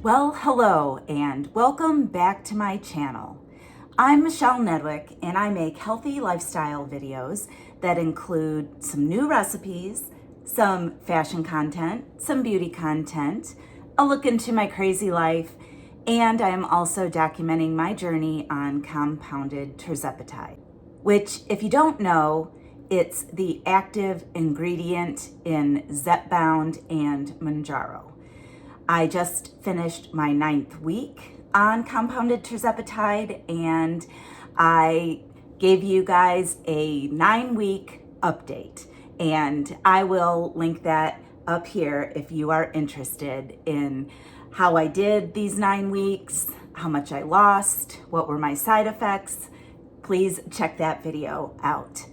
Well, hello and welcome back to my channel. I'm Michelle Nedwick and I make healthy lifestyle videos that include some new recipes, some fashion content, some beauty content, a look into my crazy life, and I am also documenting my journey on compounded Tirzepatide, which, if you don't know, it's the active ingredient in Zepbound and Manjaro. I just finished my 9th week on compounded Tirzepatide, and I gave you guys a 9-week update, and I will link that up here if you are interested in how I did these 9 weeks, how much I lost, what were my side effects. Please check that video out.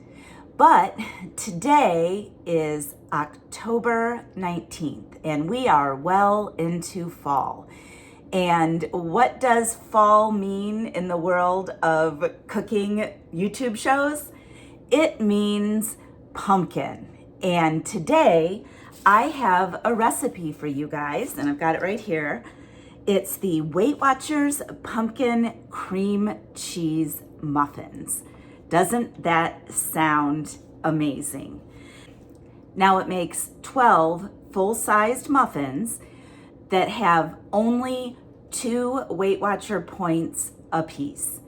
But today is October 19th, and we are well into fall. And what does fall mean in the world of cooking YouTube shows? It means pumpkin. And today I have a recipe for you guys, and I've got it right here. It's the Weight Watchers Pumpkin Cream Cheese Muffins. Doesn't that sound amazing? Now it makes 12 full-sized muffins that have only 2 Weight Watcher points apiece.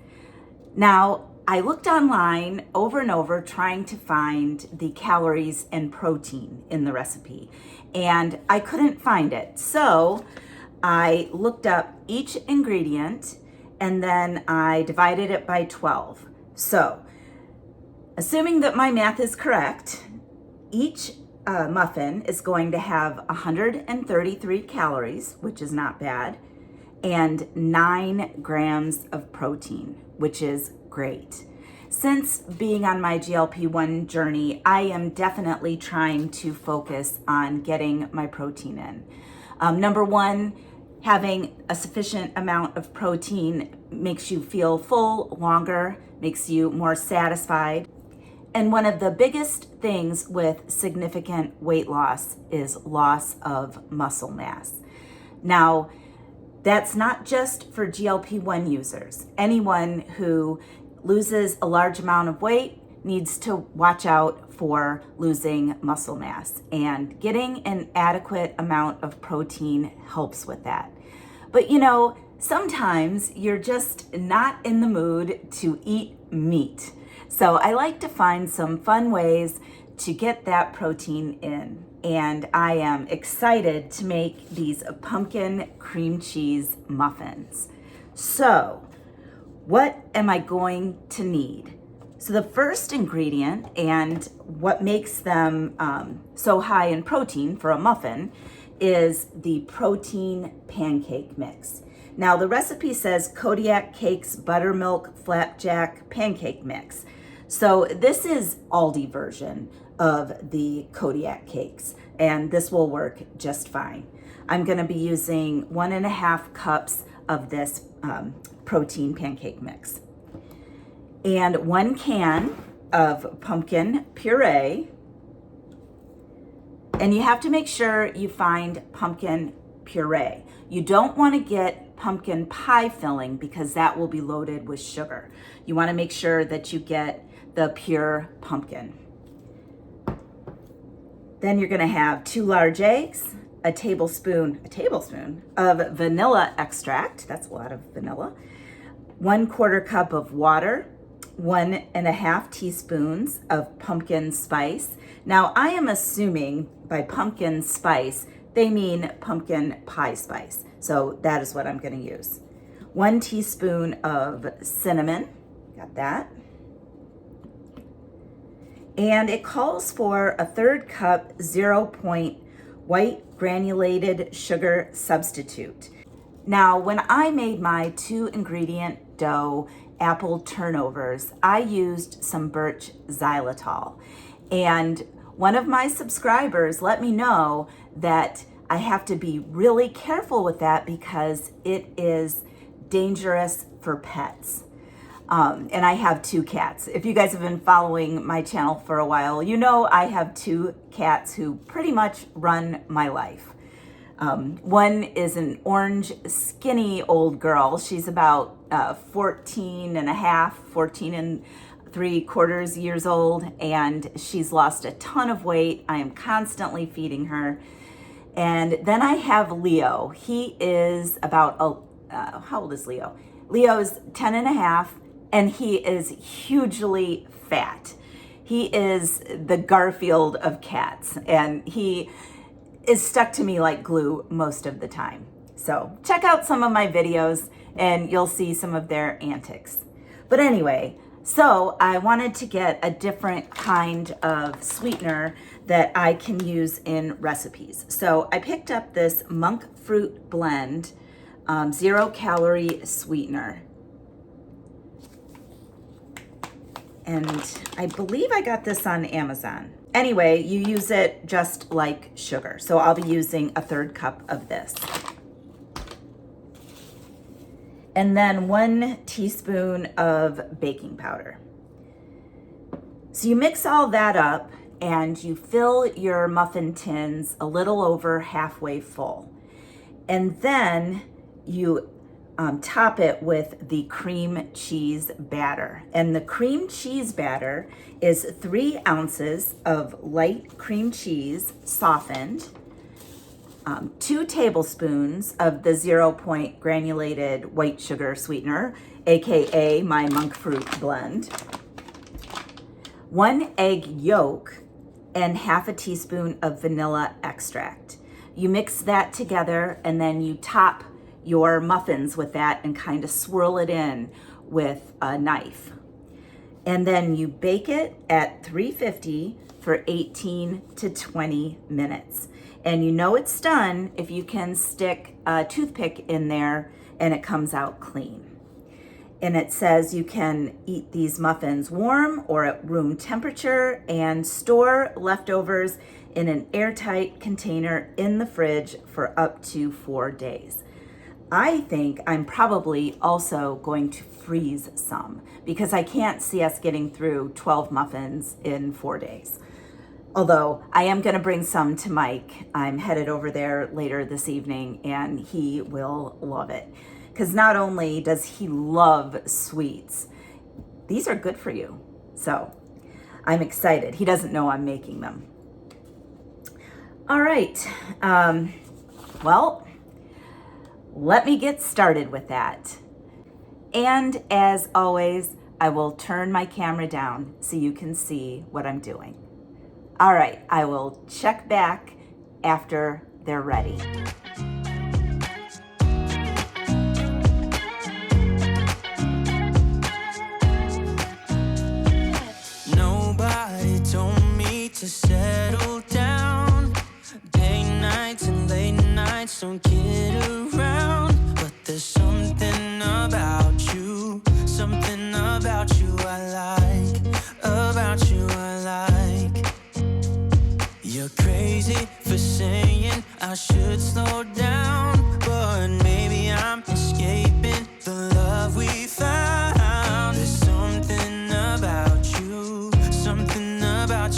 Now, I looked online over and over trying to find the calories and protein in the recipe, and I couldn't find it. So I looked up each ingredient and then I divided it by 12. So, assuming that my math is correct, each muffin is going to have 133 calories, which is not bad, and 9 grams of protein, which is great. Since being on my GLP-1 journey, I am definitely trying to focus on getting my protein in. Number one, having a sufficient amount of protein makes you feel full longer, makes you more satisfied. And one of the biggest things with significant weight loss is loss of muscle mass. Now, that's not just for GLP-1 users. Anyone who loses a large amount of weight needs to watch out for losing muscle mass, and getting an adequate amount of protein helps with that. But you know, sometimes you're just not in the mood to eat meat. So I like to find some fun ways to get that protein in. And I am excited to make these pumpkin cream cheese muffins. So what am I going to need? So the first ingredient, and what makes them so high in protein for a muffin, is the protein pancake mix. Now the recipe says Kodiak Cakes Buttermilk Flapjack Pancake Mix. So this is Aldi version of the Kodiak cakes, and this will work just fine. I'm gonna be using 1.5 cups of this protein pancake mix, and 1 can of pumpkin puree. And you have to make sure you find pumpkin puree. You don't want to get pumpkin pie filling because that will be loaded with sugar. You want to make sure that you get the pure pumpkin. Then you're going to have 2 large eggs, a tablespoon of vanilla extract. That's a lot of vanilla. 1/4 cup of water, 1.5 teaspoons of pumpkin spice. Now I am assuming by pumpkin spice, they mean pumpkin pie spice. So that is what I'm going to use. 1 teaspoon of cinnamon, got that. And it calls for a 1/3 cup 0-point white granulated sugar substitute. Now, when I made my 2-ingredient dough apple turnovers, I used some birch xylitol. And one of my subscribers let me know that I have to be really careful with that because it is dangerous for pets. And I have 2 cats. If you guys have been following my channel for a while, you know I have 2 cats who pretty much run my life. One is an orange, skinny old girl. She's about 14 and a half, 14 and 3/4 years old, and she's lost a ton of weight. I am constantly feeding her. And then I have Leo. He is about, how old is Leo? Leo's 10 and a half, and he is hugely fat. He is the Garfield of cats, and he is stuck to me like glue most of the time. So check out some of my videos and you'll see some of their antics. But anyway, so I wanted to get a different kind of sweetener that I can use in recipes. So I picked up this monk fruit blend 0-calorie sweetener. And I believe I got this on Amazon. Anyway, you use it just like sugar. So I'll be using a 1/3 cup of this. And then 1 teaspoon of baking powder. So you mix all that up and you fill your muffin tins a little over halfway full. And then you top it with the cream cheese batter. And the cream cheese batter is 3 ounces of light cream cheese softened, 2 tablespoons of the 0-point granulated white sugar sweetener, AKA my monk fruit blend, 1 egg yolk, and 1/2 teaspoon of vanilla extract. You mix that together and then you top your muffins with that and kind of swirl it in with a knife. And then you bake it at 350 for 18 to 20 minutes. And you know it's done if you can stick a toothpick in there and it comes out clean. And it says you can eat these muffins warm or at room temperature and store leftovers in an airtight container in the fridge for up to 4 days. I think I'm probably also going to freeze some because I can't see us getting through 12 muffins in 4 days. Although I am going to bring some to Mike. I'm headed over there later this evening and he will love it. Because not only does he love sweets, these are good for you. So I'm excited. He doesn't know I'm making them. All right. Well, let me get started with that. And as always, I will turn my camera down so you can see what I'm doing. All right, I will check back after they're ready. Nobody told me to settle down. Day nights and late nights don't get around. But there's something about you I like, about you I like. You're crazy for saying I should slow down, but maybe I'm escaping the love we found. There's something about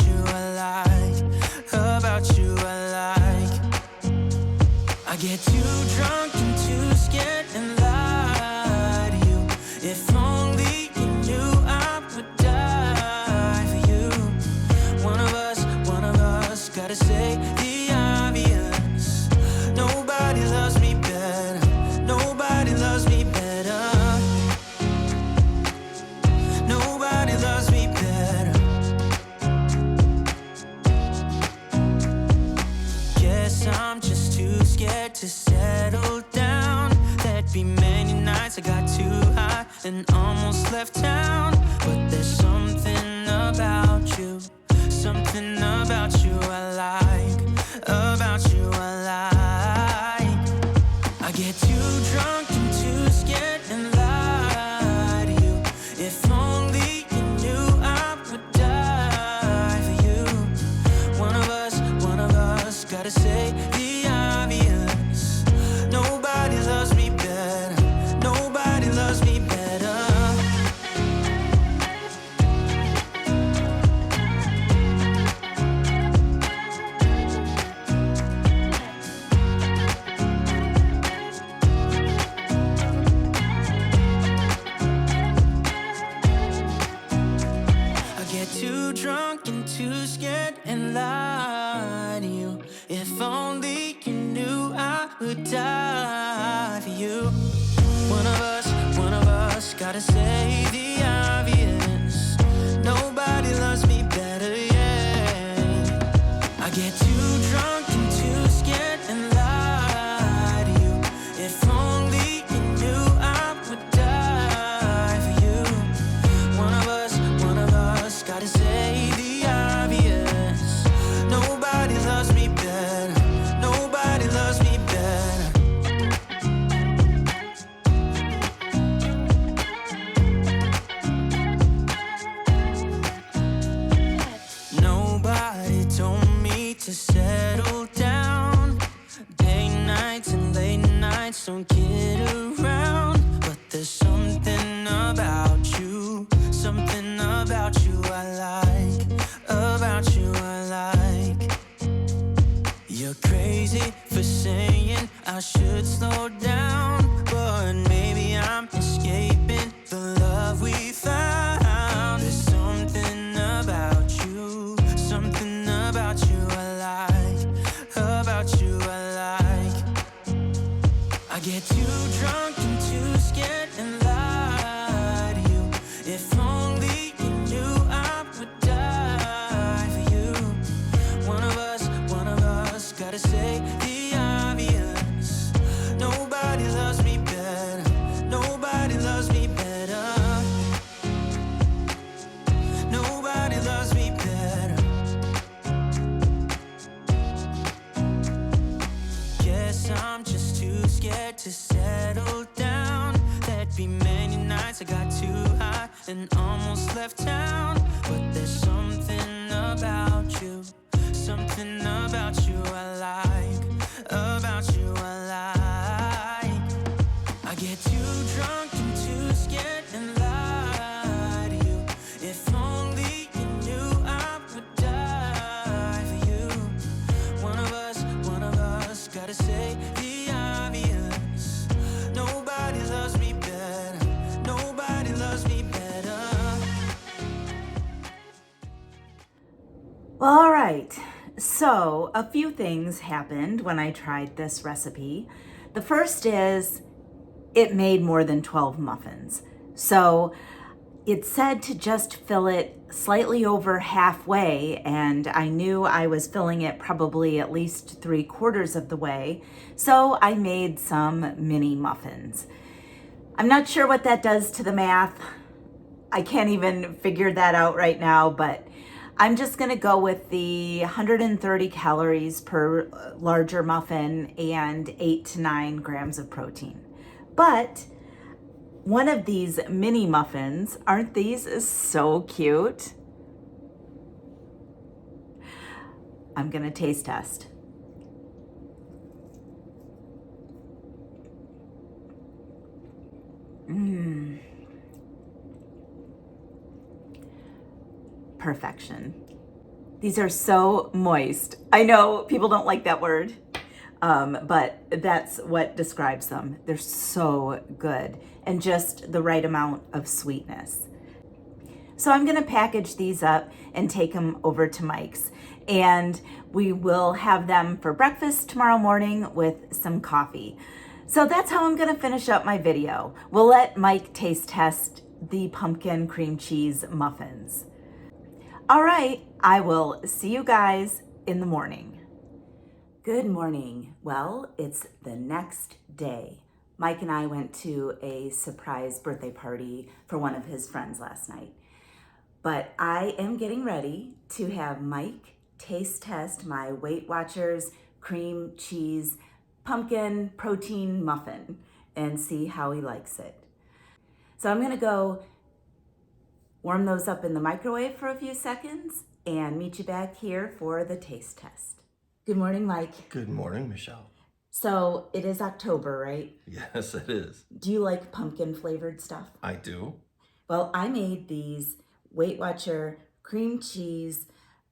you I like, about you I like. I get too drunk and too scared and lie to you. If only you knew I would die for you. One of us gotta say the obvious. Nobody loves me better. Nobody loves me better. Nobody loves me better. Guess I'm just too scared to settle down. There'd be many nights I got too high and almost left town. But there's something about you I like, about you I like. I get too drunk and too scared and lie to you. If only you knew I would die for you. One of us gotta say the obvious. Nobody loves me better. Nobody loves me better. get too drunk and too scared and lie to you. If only you knew I would die for you. One of us gotta say the obvious. Nobody loves me better, yeah. I get too drunk and too scared and lie to you. If only you knew I would die for you. One of us gotta say the obvious. Nobody loves me better. Nobody loves me better. Nobody told me to settle down. Day nights and late nights don't get around. But there's something about you I like. About you I like. You're crazy for saying I should slow down, but maybe I'm escaping the love we found. There's something about you I like. About you I like. I get too drunk and too scared and lie to you. If only you knew I would die for you. One of us gotta say the obvious. Nobody loves me better. Nobody loves me better. Nobody loves me better. Guess I'm just too scared to settle down. There'd be many nights I got too high and almost left town. But there's something about you I like. About you I like. I get too drunk and too scared and lie to you. If only you knew I would die for you. One of us gotta say the obvious. Nobody loves me better. Nobody loves me better. All right, so a few things happened when I tried this recipe. The first is it made more than 12 muffins. So it said to just fill it slightly over halfway, and I knew I was filling it probably at least 3/4 of the way. So I made some mini muffins. I'm not sure what that does to the math. I can't even figure that out right now, but I'm just gonna go with the 130 calories per larger muffin and 8 to 9 grams of protein. But one of these mini muffins, aren't these so cute? I'm gonna taste test. Perfection. These are so moist. I know people don't like that word, but that's what describes them. They're so good and just the right amount of sweetness. So I'm gonna package these up and take them over to Mike's, and we will have them for breakfast tomorrow morning with some coffee. So that's how I'm gonna finish up my video. We'll let Mike taste test the pumpkin cream cheese muffins. All right, I will see you guys in the morning. Good morning. Well, it's the next day. Mike and I went to a surprise birthday party for one of his friends last night. But I am getting ready to have Mike taste test my Weight Watchers cream cheese pumpkin protein muffin and see how he likes it. So I'm gonna go warm those up in the microwave for a few seconds and meet you back here for the taste test. Good morning, Mike. Good morning, Michelle. So it is October, right? Yes, it is. Do you like pumpkin flavored stuff? I do. Well, I made these Weight Watcher cream cheese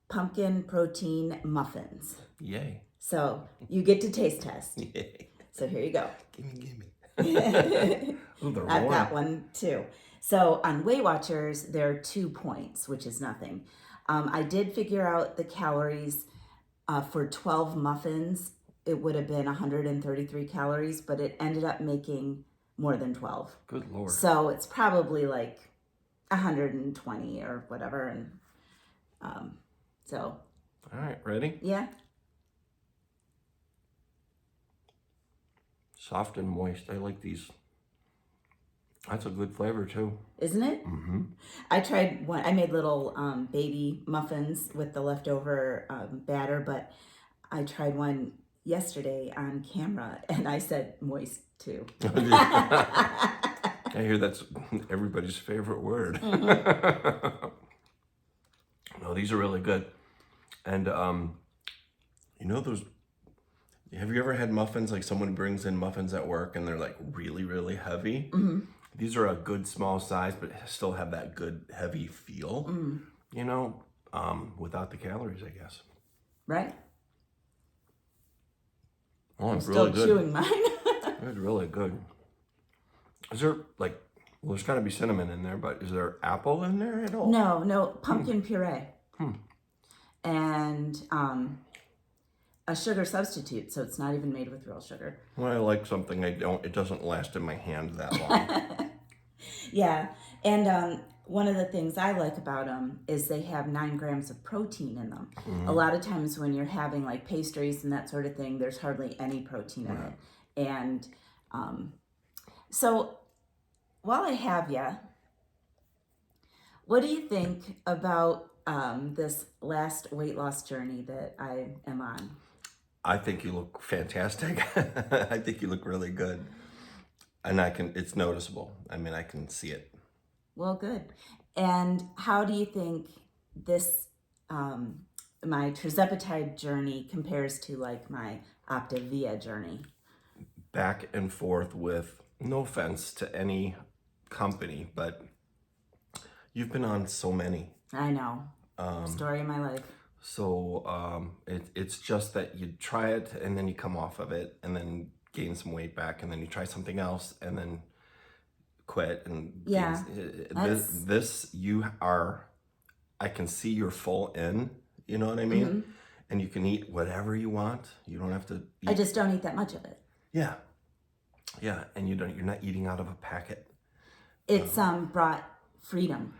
pumpkin protein muffins. Yay. So you get to taste test. Yay. So here you go. Gimme. Ooh, they're I've warm. got one too. So on Weight Watchers, there are 2 points, which is nothing. I did figure out the calories for 12 muffins. It would have been 133 calories, but it ended up making more than 12. Good Lord. So it's probably like 120 or whatever. And so. All right, ready? Yeah. Soft and moist. I like these. That's a good flavor too. Isn't it? Mm-hmm. I tried one. I made little baby muffins with the leftover batter, but I tried one yesterday on camera, and I said moist too. I hear that's everybody's favorite word. Mm-hmm. No, these are really good. And you know those. Have you ever had muffins, like someone brings in muffins at work and they're like really, really heavy? Mm-hmm. These are a good small size, but still have that good heavy feel, you know, without the calories, I guess. Right. Oh, it's I'm really still good. chewing mine. It's really good. Is there well, there's got to be cinnamon in there, but is there apple in there at all? No, pumpkin puree. And a sugar substitute, so it's not even made with real sugar. When I like something, it doesn't last in my hand that long. Yeah, and one of the things I like about them is they have 9 grams of protein in them. A lot of times when you're having like pastries and that sort of thing, there's hardly any protein in it. And so while I have you, what do you think about this last weight loss journey that I am on? I think you look fantastic. I think you look really good. And it's noticeable. I mean, I can see it. Well, good. And how do you think this, my Tirzepatide journey compares to like my Optavia journey? Back and forth with, no offense to any company, but you've been on so many. I know. Story of my life. So it's just that you try it and then you come off of it and then gain some weight back and then you try something else and then quit and Yeah, I can see you're full in, you know what I mean? And you can eat whatever you want. You don't have to eat. I just don't eat that much of it. Yeah, and you're not eating out of a packet. It's brought freedom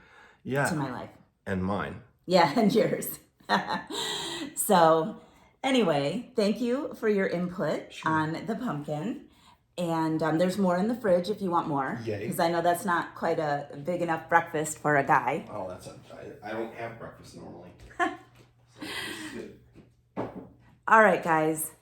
to my life. And mine. Yeah, and yours. So anyway, thank you for your input on the pumpkin. And there's more in the fridge if you want more. Yay. Because I know that's not quite a big enough breakfast for a guy. Oh, I don't have breakfast normally. So this is good. All right, guys.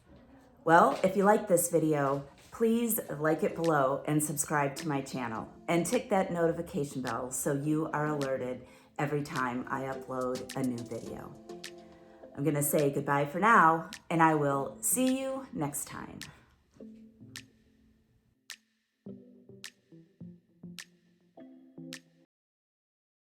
Well, if you like this video, please like it below and subscribe to my channel. And tick that notification bell so you are alerted every time I upload a new video. I'm going to say goodbye for now, and I will see you next time.